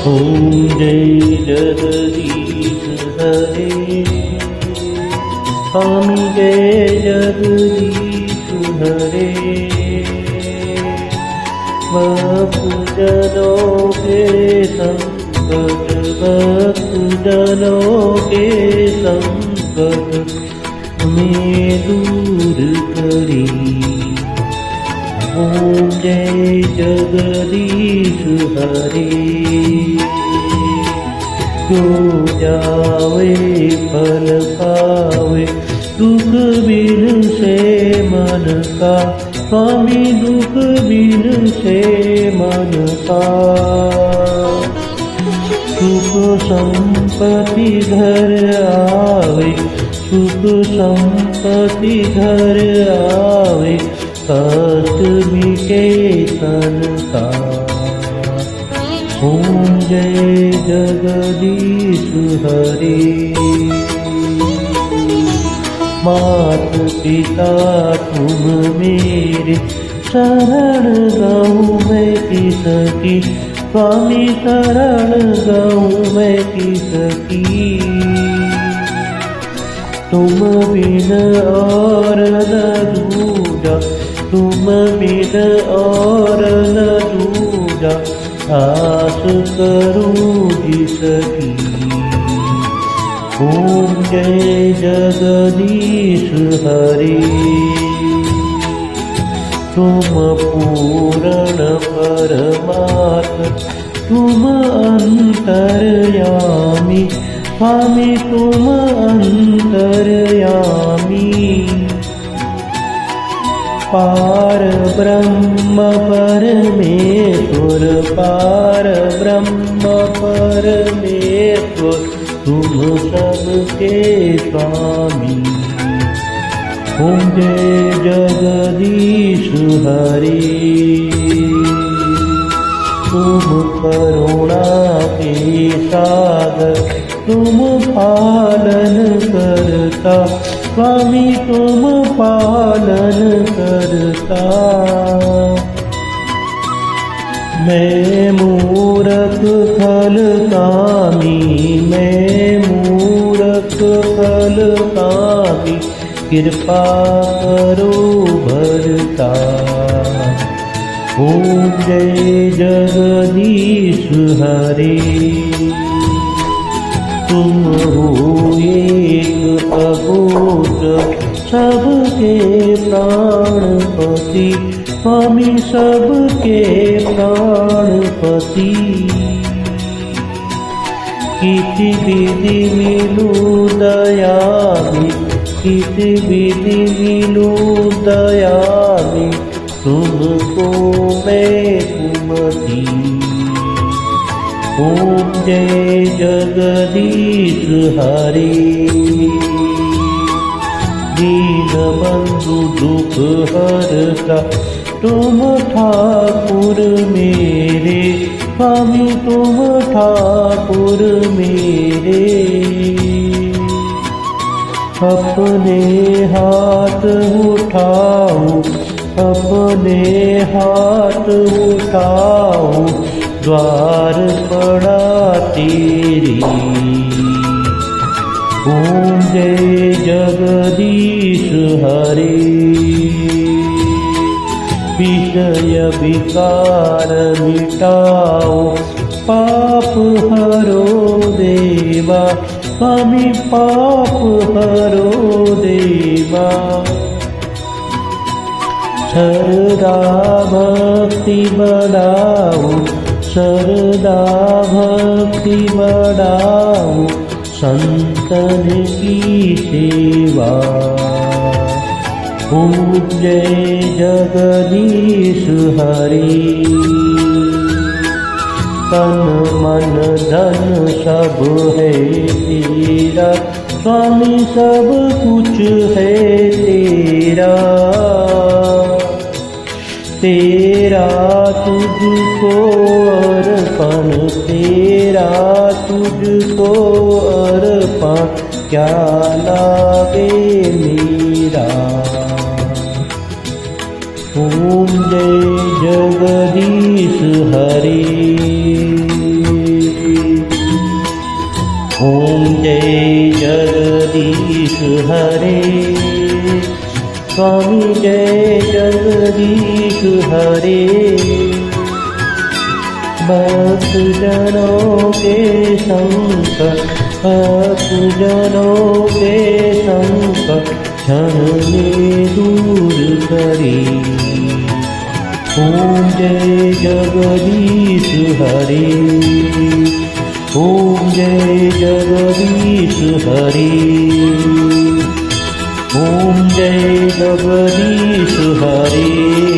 ओम जय जगदीश हरे। स्वामी जय जगदीश हरे। भक्तजनों के संकट, भक्तजनों के संकट में दूर करी। ओम जय जगदीश हरे। जो जावे फल पावे, दुख बिन से मन का। स्वामी दुख बिन से मन का। सुख संपत्ति घर आवे, सुख संपत्ति घर आवे। कष्ट मिटे तन का। ओम जय जगदीश हरे। मात पिता तुम मेरे, शरण गहूँ मैं किसकी। स्वामी शरण गहूँ मैं किसकी। तुम बिन और न दूजा, तुम बिन और न दूजा। आस करूं जिसकी। ओम जय जगदीश हरे। तुम पूर्ण परमात्मा, तुम अंतर्यामी। स्वामी तुम अंतर्यामी। पार ब्रह्म परमेश्वर, पार ब्रह्म परमेश्वर। तुम सबके स्वामी। ओम जय जगदीश हरे। तुम करुणा के सागर, तुम पालन करता। स्वामी तुम पालन करता। मैं मूरख फल कामी, मैं मूरख फल कामी। कृपा करो भरता। ओम जय जगदीश हरे। तुम हो एक अबोध, सबके प्राणपति। स्वामी सबके प्राणपति। किसी विधि मिलूं दयालु, किसी विधि मिलूं दयालु। तुमको मैं कुमति। ओम जय जगदीश हरे। दीन बंधु दुख हरता, तुम ठाकुर मेरे। स्वामी तुम ठाकुर मेरे। अपने हाथ उठाओ, अपने हाथ उठाओ। द्वार पड़ा तेरी। ओम जय जगदीश हरे। विषय विकार मिटाओ, पाप हरो देवा। स्वामी पाप हरो देवा। श्रद्धा भक्ति बढ़ाओ, श्रद्धा भक्ति बढ़ाओ। संतन की सेवा। ओम जय जगदीश हरे। तन मन धन सब है तेरा। स्वामी सब कुछ है तेरा। तेरा तुझको अर्पण, तेरा तुझको अर्पण। क्या लागे मेरा। ओम जय जगदीश हरे। हरे। स्वामी जय जगदीश हरे। भक्त जनों के संकट, भक्त जनों के संकट क्षण में दूर करे। ओम जय जगदीश हरे। ओम जय जगदीश हरे। ओम जय जगदीश हरे।